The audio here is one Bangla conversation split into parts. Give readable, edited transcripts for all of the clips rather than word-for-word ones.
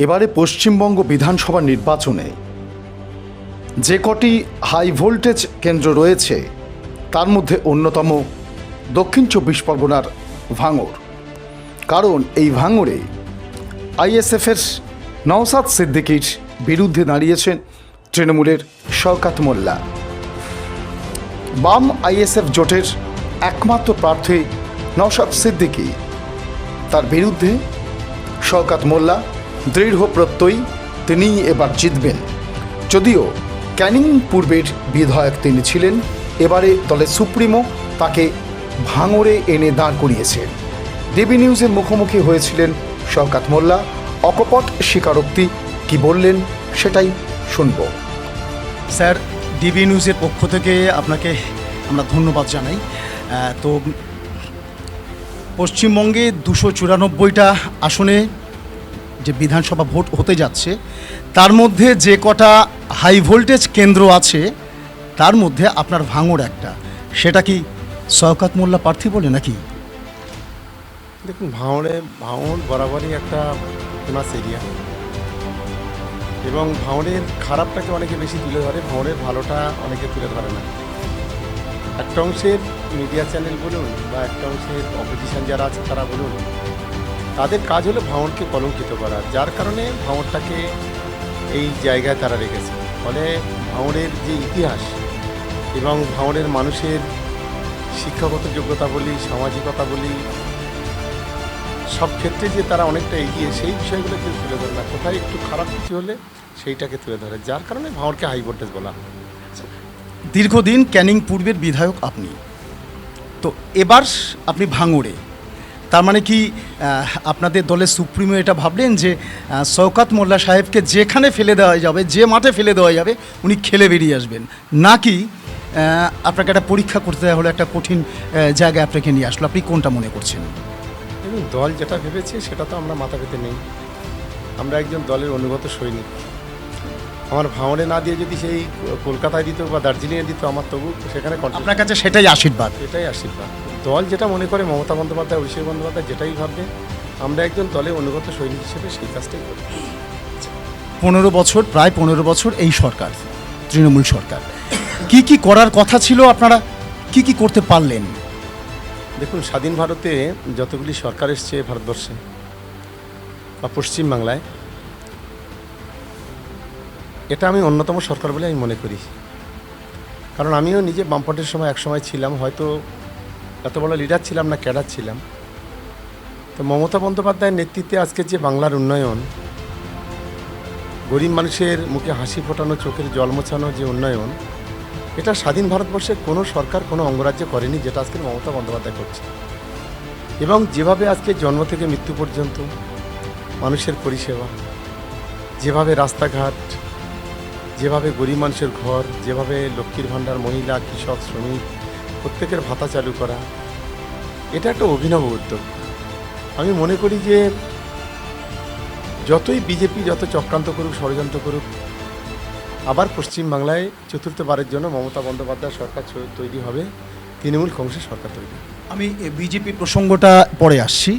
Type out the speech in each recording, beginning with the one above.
এবারে পশ্চিমবঙ্গ বিধানসভা নির্বাচনে যে কটি হাই ভোল্টেজ কেন্দ্র রয়েছে তার মধ্যে অন্যতম দক্ষিণ ২৪ পরগনার ভাঙড়। কারণ এই ভাঙড়ে আইএসএফের নওশাদ সিদ্দিকীর বিরুদ্ধে দাঁড়িয়েছেন তৃণমূলের শওকত মোল্লা। বাম আইএসএফ জোটের একমাত্র প্রার্থী নওশাদ সিদ্দিকী, তার বিরুদ্ধে শওকত মোল্লা দৃঢ় প্রত্যয়ী তিনিই এবার জিতবেন। যদিও ক্যানিং পূর্বের বিধায়ক তিনি ছিলেন, এবারে দলের সুপ্রিমো তাকে ভাঙড়ে এনে দাঁড় করিয়েছেন। ডিবি নিউজের মুখোমুখি হয়েছিলেন শওকত মোল্লা। অকপট স্বীকারোক্তি কি বললেন সেটাই শুনব। স্যার, ডিবি নিউজের পক্ষ থেকে আপনাকে আমরা ধন্যবাদ জানাই। তো পশ্চিমবঙ্গে 294টা আসনে যে বিধানসভা ভোট হতে যাচ্ছে, তার মধ্যে যে কটা হাই ভোল্টেজ কেন্দ্র আছে তার মধ্যে আপনার ভাঙড় একটা, সেটা কি শওকত মোল্লা প্রার্থী বলে নাকি? দেখুন, ভাঙড় বরাবরই একটা ফেমাস এরিয়া এবং ভাঙড়ের খারাপটাকে অনেকে বেশি তুলে ধরে, ভাঙড়ের ভালোটা অনেকে তুলে ধরে না। একটা অংশের মিডিয়া চ্যানেল বলুন বা একটা অংশের অপোজিশন যারা আছে তারা বলুন, তাদের কাজ হলো ভাঙড়কে কলঙ্কিত করা, যার কারণে ভাঙড়টাকে এই জায়গায় তারা রেখেছে। ফলে ভাঙড়ের যে ইতিহাস এবং ভাঙড়ের মানুষের শিক্ষাগত যোগ্যতা বলি, সামাজিকতা বলি, সব ক্ষেত্রে যে তারা অনেকটা এগিয়ে, সেই বিষয়গুলো কেউ তুলে ধরে না। কোথায় একটু খারাপ কিছু হলে সেইটাকে তুলে ধরে, যার কারণে ভাঙড়কে হাই ভোল্টেজ বলা হয়। দীর্ঘদিন ক্যানিং পূর্বের বিধায়ক আপনি, তো এবার আপনি ভাঙড়ে, তার মানে কি আপনাদের দলের সুপ্রিমো এটা ভাবলেন যে শওকত মোল্লা সাহেবকে যেখানে ফেলে দেওয়া যাবে, যে মাঠে ফেলে দেওয়া যাবে, উনি খেলে বেরিয়ে আসবেন, নাকি আপনাকে একটা পরীক্ষা করতে হলো, একটা কঠিন জায়গায় আপনাকে নিয়ে আসলো? আপনি কোনটা মনে করছেন? এবং দল যেটা ভেবেছে সেটা তো আমরা মাথা পেতে নেই। আমরা একজন দলের অনুগত সৈনিক। আমার ভাঙড়ে না দিয়ে যদি সেই কলকাতায় দিত বা দার্জিলিংয়ে দিত, আমার তবু সেখানে আপনার কাছে সেটাই আশীর্বাদ? এটাই আশীর্বাদ। দল যেটা মনে করে, মমতা বন্দ্যোপাধ্যায়, অভিষেক বন্দ্যোপাধ্যায় যেটাই ভাববে, আমরা একজন দলের অনুগত সৈনিক হিসেবে সেই কাজটাই করি। 15 বছর, প্রায় 15 বছর এই সরকার, তৃণমূল সরকার, কি করার কথা ছিল, আপনারা কি করতে পারলেন? দেখুন, স্বাধীন ভারতে যতগুলি সরকার এসছে ভারতবর্ষে বা পশ্চিমবাংলায়, এটা আমি অন্যতম সরকার বলে আমি মনে করি। কারণ আমিও নিজে বামপন্থের সময় একসময় ছিলাম, হয়তো এত বড় লিডার ছিলাম না, ক্যাডার ছিলাম। তো মমতা বন্দ্যোপাধ্যায়ের নেতৃত্বে আজকে যে বাংলার উন্নয়ন, গরিব মানুষের মুখে হাসি ফোটানো, চোখের জল মোছানো যে উন্নয়ন, এটা স্বাধীন ভারতবর্ষে কোনো সরকার, কোনো অঙ্গরাজ্য করেনি, যেটা আজকে মমতা বন্দ্যোপাধ্যায় করছে। এবং যেভাবে আজকে জন্ম থেকে মৃত্যু পর্যন্ত মানুষের পরিষেবা, যেভাবে রাস্তাঘাট, যেভাবে গরিব মানুষের ঘর, যেভাবে লক্ষ্মীর ভাণ্ডার, মহিলা, কৃষক, শ্রমিক প্রত্যেকের ভাতা চালু করা, এটা একটা অভিনব উদ্যোগ। আমি মনে করি যে যতই বিজেপি যত চক্রান্ত করুক, ষড়যন্ত্র করুক, আবার পশ্চিমবাংলায় চতুর্থবারের জন্য মমতা বন্দ্যোপাধ্যায় সরকার তৈরি হবে, তৃণমূল কংগ্রেসের সরকার তৈরি। আমি বিজেপি প্রসঙ্গটা পরে আসছি।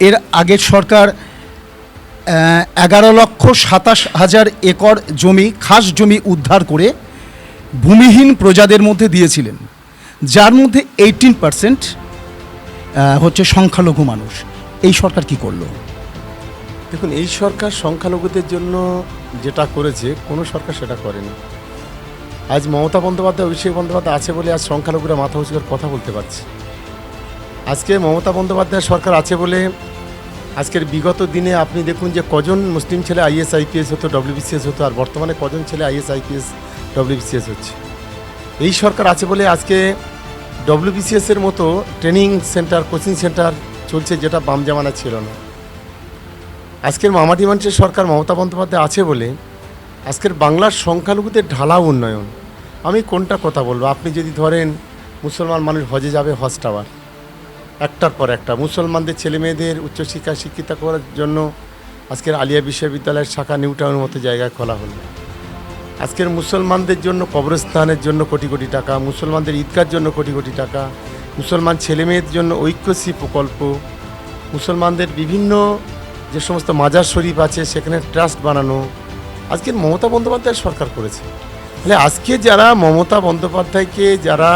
এর আগের সরকার 11,27,000 একর জমি, খাস জমি উদ্ধার করে ভূমিহীন প্রজাদের মধ্যে দিয়েছিলেন, যার মধ্যে 18% হচ্ছে সংখ্যালঘু মানুষ। এই সরকার কি করলো? দেখুন, এই সরকার সংখ্যালঘুদের জন্য যেটা করেছে, কোনো সরকার সেটা করেনি। আজ মমতা বন্দ্যোপাধ্যায়, অভিষেক বন্দ্যোপাধ্যায় আছে বলে আজ সংখ্যালঘুরা মাথা উঁচু করে কথা বলতে পারছে। আজকে মমতা বন্দ্যোপাধ্যায় সরকার আছে বলে আজকের বিগত দিনে আপনি দেখুন যে কজন মুসলিম ছেলে আইএস আইপিএস হতো, ডব্লিউবিসিএস হতো, আর বর্তমানে কজন ছেলে আইএস আইপিএস ডব্লিউবিসিএস হচ্ছে। এই সরকার আছে বলে আজকে ডব্লিউবিসিএসের মতো ট্রেনিং সেন্টার, কোচিং সেন্টার চলছে, যেটা বাম জামানা ছিল না। আজকের মামাটি মানুষের সরকার মমতা বন্দ্যোপাধ্যায় আছে বলে আজকের বাংলার সংখ্যালঘুদের ঢালাও উন্নয়ন। আমি কোনটা কথা বলবো, আপনি যদি ধরেন মুসলমান মানুষ হজে যাবে, হজ টাওয়ার একটার পর একটা, মুসলমানদের ছেলে মেয়েদের উচ্চশিক্ষায় শিক্ষিত করার জন্য আজকের আলিয়া বিশ্ববিদ্যালয়ের শাখা নিউ টাউনের মতো জায়গায় খোলা হলো। আজকের মুসলমানদের জন্য কবরস্থানের জন্য কোটি কোটি টাকা, মুসলমানদের ঈদগার জন্য কোটি কোটি টাকা, মুসলমান ছেলে মেয়েদের জন্য ঐক্যশ্রী প্রকল্প, মুসলমানদের বিভিন্ন যে সমস্ত মাজার শরীফ আছে সেখানে ট্রাস্ট বানানো আজকের মমতা বন্দ্যোপাধ্যায় সরকার করেছে। তাহলে আজকে যারা মমতা বন্দ্যোপাধ্যায়কে যারা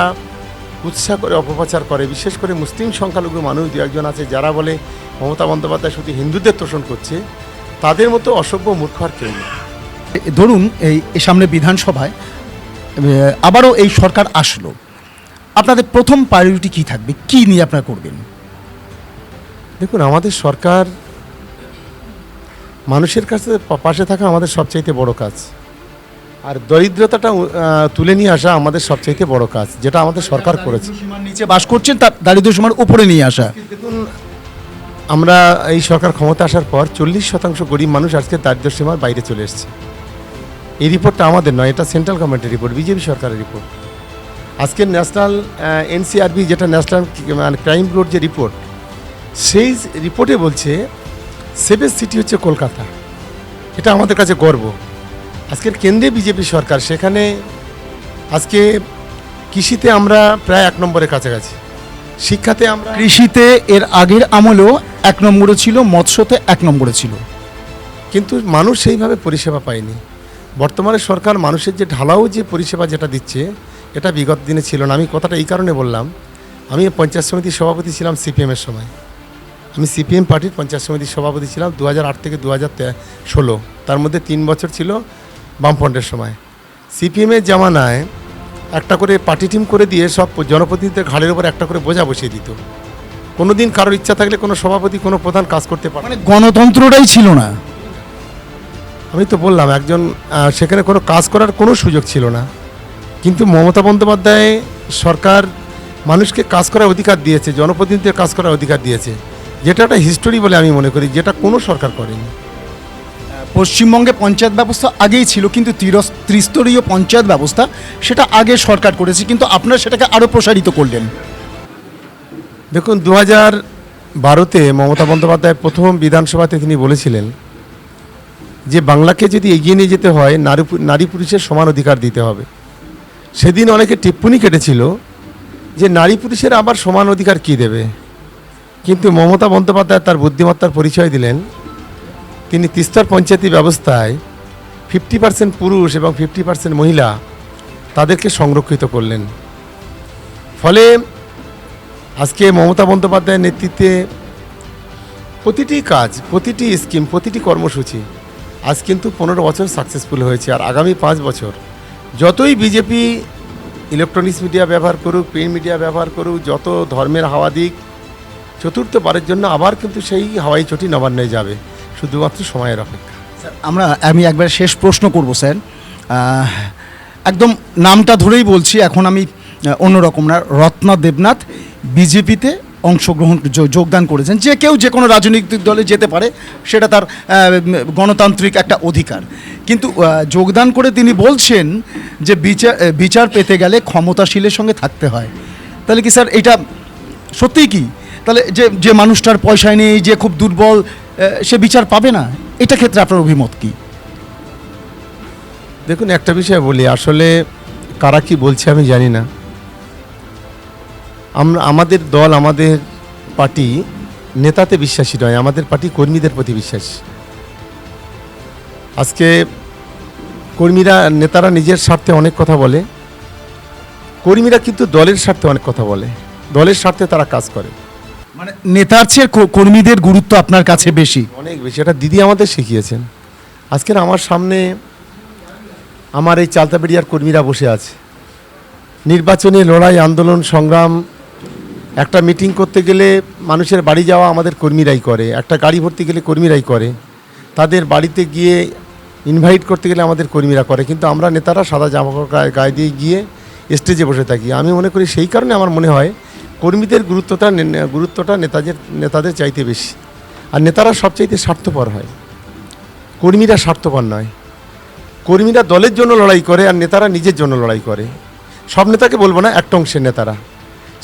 উৎসাহ করে অপপ্রচার করে, বিশেষ করে মুসলিম সংখ্যালঘু মানুষ দু একজন আছে যারা বলে মমতা বন্দ্যোপাধ্যায় শুধু হিন্দুদের তোষণ করছে, তাদের মতো অসভ্য মূর্খ আর কেউ নেই। ধরুন এই সামনে বিধানসভায় আবারও এই সরকার আসলো, আপনাদের প্রথম প্রায়োরিটি কী থাকবে, কী নিয়ে আপনারা করবেন? দেখুন, আমাদের সরকার মানুষের কাছে পাশে থাকা আমাদের সবচাইতে বড় কাজ, আর দরিদ্রতাটা তুলে নিয়ে আসা আমাদের সবচাইতে বড় কাজ, যেটা আমাদের সরকার করেছে। সীমার নিচে বাস করছেন, তার দারিদ্র্য সীমার উপরে নিয়ে আসা। দেখুন, আমরা এই সরকার ক্ষমতা আসার পর 40% গরিব মানুষ আজকে দারিদ্র্য সীমার বাইরে চলে এসেছে। এই রিপোর্টটা আমাদের নয়, এটা সেন্ট্রাল গভর্নমেন্টের রিপোর্ট, বিজেপি সরকারের রিপোর্ট। আজকের ন্যাশনাল এনসিআরবি যেটা ন্যাশনাল ক্রাইম ব্যুরোর যে রিপোর্ট, সেই রিপোর্টে বলছে সেভেন্থ সিটি হচ্ছে কলকাতা। এটা আমাদের কাছে গর্ব। আজকের কেন্দ্রে বিজেপি সরকার, সেখানে আজকে কৃষিতে আমরা প্রায় 1 নম্বরের কাছাকাছি, শিক্ষাতে আমরা কৃষিতে এর আগের আমলেও 1 নম্বরে ছিল, মৎস্যতে 1 নম্বরে ছিল, কিন্তু মানুষ সেইভাবে পরিষেবা পায়নি। বর্তমানে সরকার মানুষের যে ঢালাও যে পরিষেবা যেটা দিচ্ছে, এটা বিগত দিনে ছিল না। আমি কথাটা এই কারণে বললাম, আমি পঞ্চায়েত সমিতির সভাপতি ছিলাম সিপিএমের সময়। আমি সিপিএম পার্টির পঞ্চায়েত সমিতির সভাপতি ছিলাম 2008 থেকে 2016, তার মধ্যে 3 বছর ছিল বামফ্রন্টের সময়। সিপিএমের জামানায় একটা করে পার্টি টিম করে দিয়ে সব জনপ্রতিনিধিদের ঘাড়ের উপর একটা করে বোঝা বসিয়ে দিত। কোনো দিন কারোর ইচ্ছা থাকলে কোনো সভাপতি কোনো প্রধান কাজ করতে পারে, মানে গণতন্ত্রটাই ছিল না। আমি তো বললাম একজন সেখানে কোনো কাজ করার কোনো সুযোগ ছিল না। কিন্তু মমতা বন্দ্যোপাধ্যায় সরকার মানুষকে কাজ করার অধিকার দিয়েছে, জনপ্রতিনিধিদের কাজ করার অধিকার দিয়েছে, যেটা একটা হিস্টোরি বলে আমি মনে করি, যেটা কোনো সরকার করেনি। পশ্চিমবঙ্গে পঞ্চায়েত ব্যবস্থা আগেই ছিল, কিন্তু ত্রিস্তরীয় পঞ্চায়েত ব্যবস্থা সেটা আগে সরকার করেছে, কিন্তু আপনারা সেটাকে আরও প্রসারিত করলেন। দেখুন, 2012-তে মমতা বন্দ্যোপাধ্যায় প্রথম বিধানসভাতে তিনি বলেছিলেন যে বাংলাকে যদি এগিয়ে নিয়ে যেতে হয় নারী পুরুষের সমান অধিকার দিতে হবে। সেদিন অনেকে টিপ্পনি কেটেছিল যে নারী পুরুষের আবার সমান অধিকার কী দেবে, কিন্তু মমতা বন্দ্যোপাধ্যায় তার বুদ্ধিমত্তার পরিচয় দিলেন। তিনি তিস্তর পঞ্চায়েতি ব্যবস্থায় 50% পুরুষ এবং 50% মহিলা তাদেরকে সংরক্ষিত করলেন। ফলে আজকে মমতা বন্দ্যোপাধ্যায়ের নেতৃত্বে প্রতিটি কাজ, প্রতিটি স্কিম, প্রতিটি কর্মসূচি আজ কিন্তু 15 বছর সাকসেসফুল হয়েছে। আর আগামী 5 বছর যতই বিজেপি ইলেকট্রনিক্স মিডিয়া ব্যবহার করুক, প্রিন্ট মিডিয়া ব্যবহার করুক, যত ধর্মের হাওয়া দিক, চতুর্থবারের জন্য আবার কিন্তু সেই হাওয়াই চটি নবান্নে যাবে, শুধুমাত্র সময়ের অপেক্ষা। আমি একবার শেষ প্রশ্ন করব স্যার, একদম নামটা ধরেই বলছি, এখন আমি অন্যরকম না, রত্না দেবনাথ বিজেপিতে অংশগ্রহণ যোগদান করেছেন। যে কেউ যে কোনো রাজনৈতিক দলে যেতে পারে, সেটা তার গণতান্ত্রিক একটা অধিকার, কিন্তু যোগদান করে তিনি বলছেন যে বিচার পেতে গেলে ক্ষমতাশীলের সঙ্গে থাকতে হয়। তাহলে কি স্যার এটা সত্যিই কি? তাহলে যে মানুষটার পয়সা নেই, যে খুব দুর্বল, সে বিচার পাবে না? এটা ক্ষেত্রে আপনার অভিমত কি? দেখুন, একটা বিষয় বলি, আসলে কারা কি বলছে আমি জানি না। আমাদের দল, আমাদের পার্টি নেতাতে বিশ্বাসী নয়, আমাদের পার্টি কর্মীদের প্রতি বিশ্বাসী। আজকে কর্মীরা, নেতারা নিজের স্বার্থে অনেক কথা বলে, কর্মীরা কিন্তু দলের স্বার্থে অনেক কথা বলে, দলের স্বার্থে তারা কাজ করে। মানে নেতার চেয়ে কর্মীদের গুরুত্ব আপনার কাছে বেশি? অনেক বেশি। এটা দিদি আমাদের শিখিয়েছেন। আজকের আমার সামনে আমার এই চালতাবেড়িয়ার কর্মীরা বসে আছে। নির্বাচনী লড়াই, আন্দোলন, সংগ্রাম, একটা মিটিং করতে গেলে মানুষের বাড়ি যাওয়া আমাদের কর্মীরাই করে, একটা গাড়ি ভর্তি গেলে কর্মীরাই করে, তাদের বাড়িতে গিয়ে ইনভাইট করতে গেলে আমাদের কর্মীরা করে, কিন্তু আমরা নেতারা সাদা জামা গায়ে দিয়ে গিয়ে স্টেজে বসে থাকি। আমি মনে করি সেই কারণে আমার মনে হয় কর্মীদের গুরুত্বটা নেতাদের চাইতে বেশি। আর নেতারা সবচাইতে স্বার্থপর হয়, কর্মীরা স্বার্থপর নয়। কর্মীরা দলের জন্য লড়াই করে আর নেতারা নিজের জন্য লড়াই করে। সব নেতাকে বলবো না, একটা অংশের নেতারা,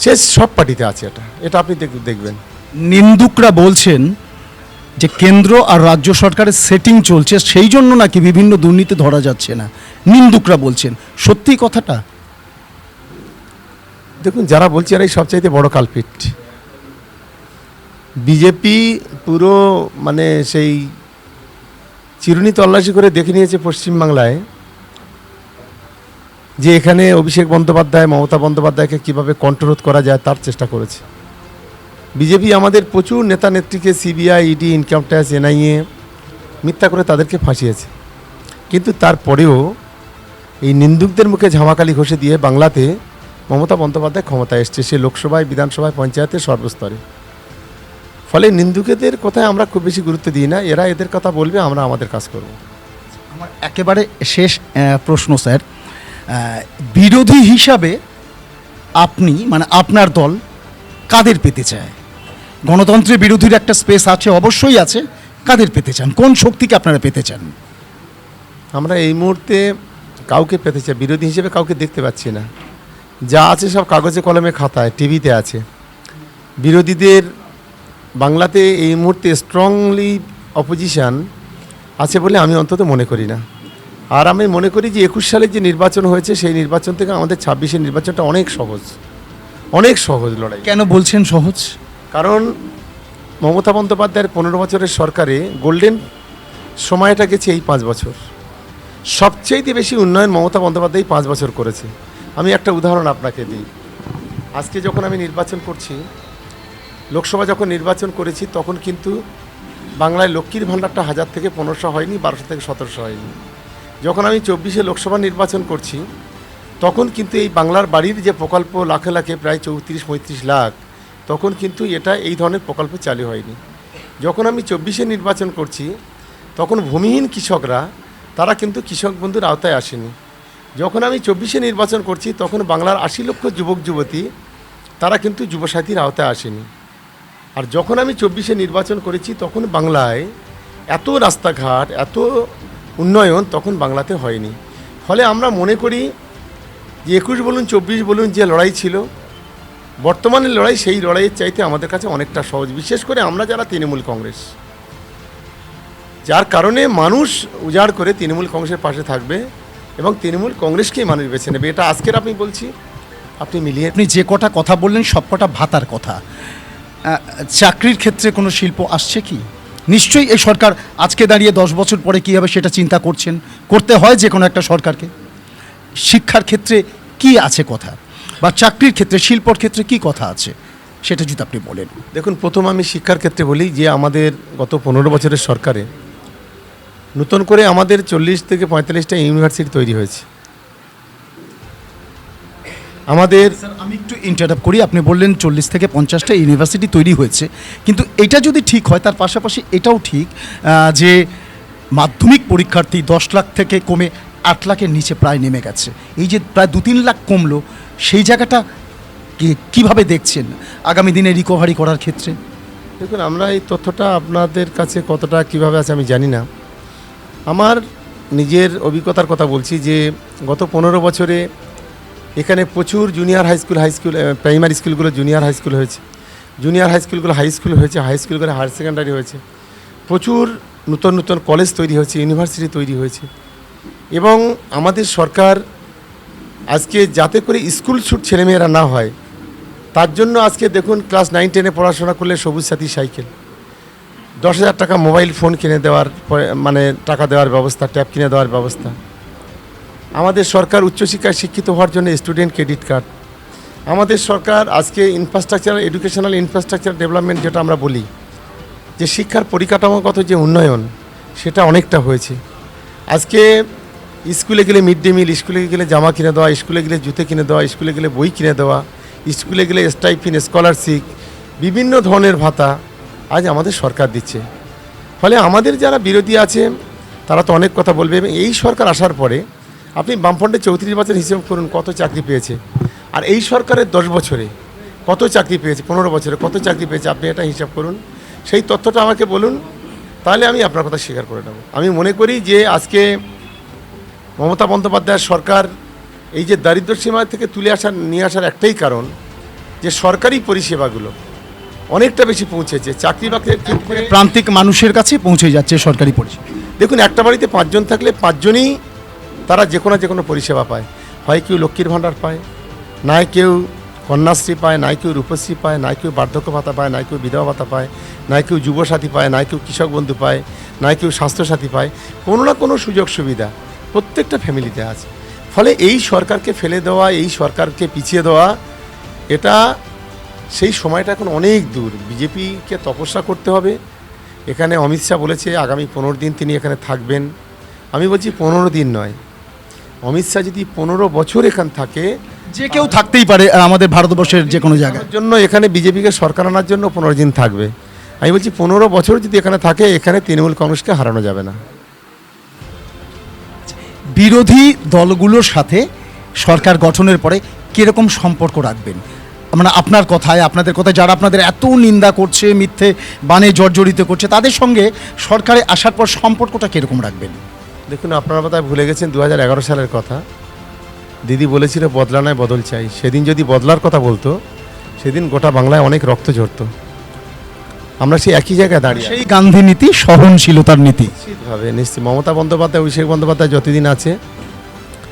সে সব পার্টিতে আছে, এটা আপনি দেখবেন। নিন্দুকরা বলছেন যে কেন্দ্র আর রাজ্য সরকারের সেটিং চলছে, সেই জন্য নাকি বিভিন্ন দুর্নীতি ধরা যাচ্ছে না, নিন্দুকরা বলছেন। সত্যি কথাটা? দেখুন, যারা বলছে এরাই সবচাইতে বড় কালপিট। বিজেপি পুরো মানে সেই চিরুনি তল্লাশি করে দেখে নিয়েছে পশ্চিমবাংলায় যে এখানে অভিষেক বন্দ্যোপাধ্যায় মমতা বন্দ্যোপাধ্যায়কে কীভাবে কণ্ঠরোধ করা যায় তার চেষ্টা করেছে। বিজেপি আমাদের প্রচুর নেতা নেত্রীকে CBI, ED, income tax, NIA মিথ্যা করে তাদেরকে ফাঁসিয়েছে। কিন্তু তারপরেও এই নিন্দুকদের মুখে ঝামাকালি ঘষে দিয়ে বাংলাতে মমতা বন্দ্যোপাধ্যায় ক্ষমতায় এসছে, সে লোকসভায়, বিধানসভায়, পঞ্চায়েতে, সর্বস্তরে। ফলে নিন্দুকেদের কথায় আমরা খুব বেশি গুরুত্ব দিই না, এরা এদের কথা বলবে, আমরা আমাদের কাজ করব। আমার একেবারে শেষ প্রশ্ন স্যার, বিরোধী হিসাবে আপনি মানে আপনার দল কাদের পেতে চায়? গণতন্ত্রের বিরোধীর একটা স্পেস আছে, অবশ্যই আছে। কাদের পেতে চান? কোন শক্তিকে আপনারা পেতে চান? আমরা এই মুহূর্তে কাউকে পেতে চাই, বিরোধী হিসেবে কাউকে দেখতে পাচ্ছি না। যা আছে সব কাগজে কলমে খাতায়, টিভিতে আছে। বিরোধীদের বাংলাতে এই মুহূর্তে স্ট্রংলি অপোজিশন আছে বলে আমি অন্তত মনে করি না। আর আমি মনে করি যে 21 সালের যে নির্বাচন হয়েছে সেই নির্বাচন থেকে আমাদের 26-এর নির্বাচনটা অনেক সহজ, অনেক সহজ লড়াই। কেন বলছেন সহজ? কারণ মমতা বন্দ্যোপাধ্যায়ের 15 বছরের সরকারে গোল্ডেন সময়টা গেছে এই 5 বছর। সবচেয়ে বেশি উন্নয়ন মমতা বন্দ্যোপাধ্যায় 5 বছর করেছে। আমি একটা উদাহরণ আপনাকে দিই। আজকে যখন আমি নির্বাচন করছি, লোকসভা যখন নির্বাচন করেছি তখন কিন্তু বাংলায় লক্ষ্মীর ভাণ্ডারটা 1000 থেকে 1500 হয়নি, 1200 থেকে 1700 হয়নি। যখন আমি 24-এ লোকসভা নির্বাচন করছি তখন কিন্তু এই বাংলার বাড়ির যে প্রকল্প লাখে লাখে প্রায় 34-35 লাখ, তখন কিন্তু এটা এই ধরনের প্রকল্প চালু হয়নি। যখন আমি 24-এ নির্বাচন করছি তখন ভূমিহীন কৃষকরা তারা কিন্তু কৃষক বন্ধুর আওতায় আসেনি। যখন আমি 24-এ নির্বাচন করছি তখন বাংলার 80 লক্ষ যুবক যুবতী তারা কিন্তু যুবসাথীর আওতায় আসেনি। আর যখন আমি 24-এ নির্বাচন করেছি তখন বাংলায় এত রাস্তাঘাট, এত উন্নয়ন তখন বাংলাতে হয়নি। ফলে আমরা মনে করি যে 21 বলুন 24 বলুন যে লড়াই ছিল, বর্তমানের লড়াই সেই লড়াইয়ের চাইতে আমাদের কাছে অনেকটা সহজ। বিশেষ করে আমরা যারা তৃণমূল কংগ্রেস, যার কারণে মানুষ উজাড় করে তৃণমূল কংগ্রেসের পাশে থাকবে এবং তৃণমূল কংগ্রেসকেই মানুষ বেছে নেবে। এটা আজকের আমি বলছি, আপনি মিলিয়ে। আপনি যে কটা কথা বললেন সব কটা ভাতার কথা। চাকরির ক্ষেত্রে কোনো শিল্প আসছে কি? নিশ্চয়ই এই সরকার আজকে দাঁড়িয়ে 10 বছর পরে কী হবে সেটা চিন্তা করছেন, করতে হয় যে কোনো একটা সরকারকে। শিক্ষার ক্ষেত্রে কি আছে কথা, বা চাকরির ক্ষেত্রে, শিল্পর ক্ষেত্রে কি কথা আছে সেটা যদি আপনি বলেন। দেখুন, প্রথম আমি শিক্ষার ক্ষেত্রে বলি যে আমাদের গত 15 বছরের সরকারে নতুন করে আমাদের 40 থেকে 45টা ইউনিভার্সিটি তৈরি হয়েছে। আমাদের আমি একটু ইন্টারাপ্ট করি, আপনি বললেন 40 থেকে 50টা ইউনিভার্সিটি তৈরি হয়েছে, কিন্তু এটা যদি ঠিক হয় তার পাশাপাশি এটাও ঠিক যে মাধ্যমিক পরীক্ষার্থী 10 লাখ থেকে কমে 8 লাখের নিচে প্রায় নেমে গেছে। এই যে প্রায় 2-3 লাখ কমলো, সেই জায়গাটা কিভাবে দেখছেন আগামী দিনে রিকভারি করার ক্ষেত্রে? দেখুন, আমরা এই তথ্যটা আপনাদের কাছে কতটা কিভাবে আছে আমি জানি না। আমার নিজের অভিজ্ঞতার কথা বলছি যে গত 15 বছরে এখানে প্রচুর জুনিয়র হাই স্কুল, প্রাইমারি স্কুলগুলো জুনিয়র হাই স্কুল হয়েছে, জুনিয়র হাই স্কুলগুলো হাই স্কুল হয়েছে, হাই স্কুলগুলো হায়ার সেকেন্ডারি হয়েছে, প্রচুর নতুন নতুন কলেজ তৈরি হয়েছে, ইউনিভার্সিটি তৈরি হয়েছে। এবং আমাদের সরকার আজকে যাতে করে স্কুল ছুট ছেলেমেয়েরা না হয় তার জন্য আজকে দেখুন ক্লাস 9-10-এ পড়াশোনা করলে সবুজ সাথী সাইকেল, 10,000 টাকা মোবাইল ফোন কিনে দেওয়ার মানে টাকা দেওয়ার ব্যবস্থা, ট্যাব কিনে দেওয়ার ব্যবস্থা। আমাদের সরকার উচ্চশিক্ষায় শিক্ষিত হওয়ার জন্য স্টুডেন্ট ক্রেডিট কার্ড। আমাদের সরকার আজকে ইনফ্রাস্ট্রাকচার, এডুকেশনাল ইনফ্রাস্ট্রাকচার ডেভেলপমেন্ট যেটা আমরা বলি, যে শিক্ষার পরিকাঠামোগত যে উন্নয়ন সেটা অনেকটা হয়েছে। আজকে স্কুলে গেলে মিড ডে মিল, স্কুলে গেলে জামা কিনে দেওয়া, স্কুলে গেলে জুতো কিনে দেওয়া, স্কুলে গেলে বই কিনে দেওয়া, স্কুলে গেলে স্টাইপেন্ড, স্কলারশিপ, বিভিন্ন ধরনের ভাতা আজ আমাদের সরকার দিচ্ছে। ফলে আমাদের যারা বিরোধী আছে তারা তো অনেক কথা বলবে। এবং এই সরকার আসার পরে আপনি বামফ্রন্টের 34 বছর হিসেব করুন কত চাকরি পেয়েছে, আর এই সরকারের 10 বছরে কত চাকরি পেয়েছে, 15 বছরে কত চাকরি পেয়েছে, আপনি এটা হিসাব করুন। সেই তথ্যটা আমাকে বলুন, তাহলে আমি আপনার কথা স্বীকার করে নেব। আমি মনে করি যে আজকে মমতা বন্দ্যোপাধ্যায়ের সরকার এই যে দারিদ্র সীমা থেকে নিয়ে আসার একটাই কারণ যে সরকারি পরিষেবাগুলো অনেকটা বেশি পৌঁছেছে। চাকরি বাকরির ক্ষেত্রে প্রান্তিক মানুষের কাছে পৌঁছে যাচ্ছে সরকারি পরিষেবা। দেখুন, একটা বাড়িতে 5 জন থাকলে 5 জনই তারা যে কোনো পরিষেবা পায়। হয় কেউ লক্ষ্মীর ভাণ্ডার পায়, নয় কেউ কন্যাশ্রী পায়, নাই কেউ রূপশ্রী পায়, নাই কেউ বার্ধক্য ভাতা পায়, নাই কেউ বিধবা ভাতা পায়, নাই কেউ যুবসাথী পায়, নাই কেউ কৃষক বন্ধু পায়, নাই কেউ স্বাস্থ্যসাথী পায়। কোনো না কোনো সুযোগ সুবিধা প্রত্যেকটা ফ্যামিলিতে আছে। ফলে এই সরকারকে ফেলে দেওয়া, এই সরকারকে পিছিয়ে দেওয়া, এটা সেই সময়টা এখন অনেক দূর। বিজেপিকে তপস্যা করতে হবে। এখানে অমিত শাহ বলেছে আগামী 15 দিন তিনি এখানে থাকবেন। আমি বলছি 15 দিন নয়, অমিত শাহ যদি 15 বছর এখানে থাকে, যে কেউ থাকতেই পারে আমাদের ভারতবর্ষের যে কোনো জায়গায়। তার জন্য এখানে বিজেপিকে সরকার আনার জন্য 15 দিন থাকবে। আমি বলছি 15 বছর যদি এখানে থাকে, এখানে তৃণমূল কংগ্রেসকে হারানো যাবে না। বিরোধী দলগুলোর সাথে সরকার গঠনের পরে কীরকম সম্পর্ক রাখবেন? মানে আপনার কথায়, আপনাদের কথায় যারা আপনাদের এত নিন্দা করছে, মিথ্যে বানে জর্জরিত করছে, তাদের সঙ্গে সরকারে আসার পর সম্পর্কটা কীরকম রাখবেন? দেখুন, আপনারা বোধহয় ভুলে গেছেন 2011 সালের কথা। দিদি বলেছিল বদলা নয় বদল চাই। সেদিন যদি বদলার কথা বলতো, সেদিন গোটা বাংলায় অনেক রক্ত ঝরতো। আমরা সেই একই জায়গায় দাঁড়িয়ে সেই গান্ধী নীতি, সহনশীলতার নীতি। নিশ্চিতভাবে নিশ্চিত মমতা বন্দ্যোপাধ্যায়, অভিষেক বন্দ্যোপাধ্যায় যতদিন আছে,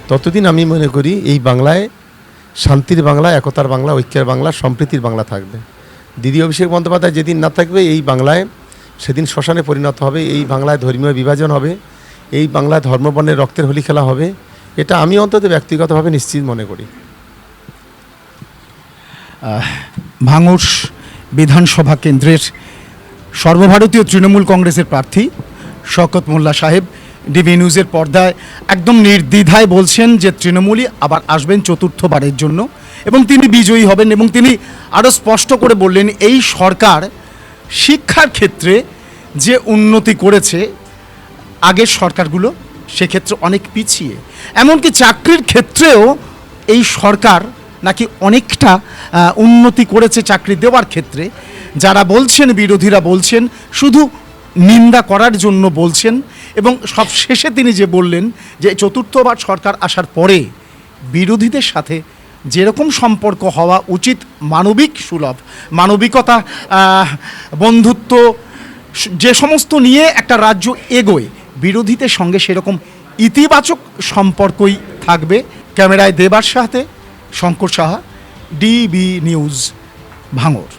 ততদিন আমি মনে করি এই বাংলায় শান্তির বাংলা, একতার বাংলা, ঐক্যের বাংলা, সম্প্রীতির বাংলা থাকবে। দিদি অভিষেক বন্দ্যোপাধ্যায় যেদিন না থাকবে, এই বাংলায় সেদিন শ্মশানে পরিণত হবে। এই বাংলায় ধর্মীয় বিভাজন হবে, এই বাংলায় ধর্মবর্ণের রক্তের হোলি খেলা হবে। এটা আমি অন্তত ব্যক্তিগতভাবে নিশ্চিত মনে করি। ভাঙড় বিধানসভা কেন্দ্রের সর্বভারতীয় তৃণমূল কংগ্রেসের প্রার্থী শওকত মোল্লা সাহেব ডিবি নিউজের পর্দায় একদম নির্দ্বিধায় বলছেন যে তৃণমূলই আবার আসবেন চতুর্থবারের জন্য এবং তিনি বিজয়ী হবেন। এবং তিনি আরও স্পষ্ট করে বললেন, এই সরকার শিক্ষার ক্ষেত্রে যে উন্নতি করেছে আগের সরকারগুলো সেক্ষেত্রে অনেক পিছিয়ে, এমনকি চাকরির ক্ষেত্রেও এই সরকার নাকি অনেকটা উন্নতি করেছে চাকরি দেওয়ার ক্ষেত্রে। যারা বলছেন, বিরোধীরা বলছেন শুধু নিন্দা করার জন্য বলছেন। এবং সব শেষে তিনি যে বললেন যে চতুর্থবার সরকার আসার পরে বিরোধীদের সাথে যেরকম সম্পর্ক হওয়া উচিত, মানবিক সুলভ, মানবিকতা, বন্ধুত্ব, যে সমস্ত নিয়ে একটা রাজ্য এগোয়, বিরোধীদের সঙ্গে সেরকম ইতিবাচক সম্পর্কই থাকবে। ক্যামেরায় দেবার সাথে শঙ্কর সাহা, ডিবি নিউজ, ভাঙড়।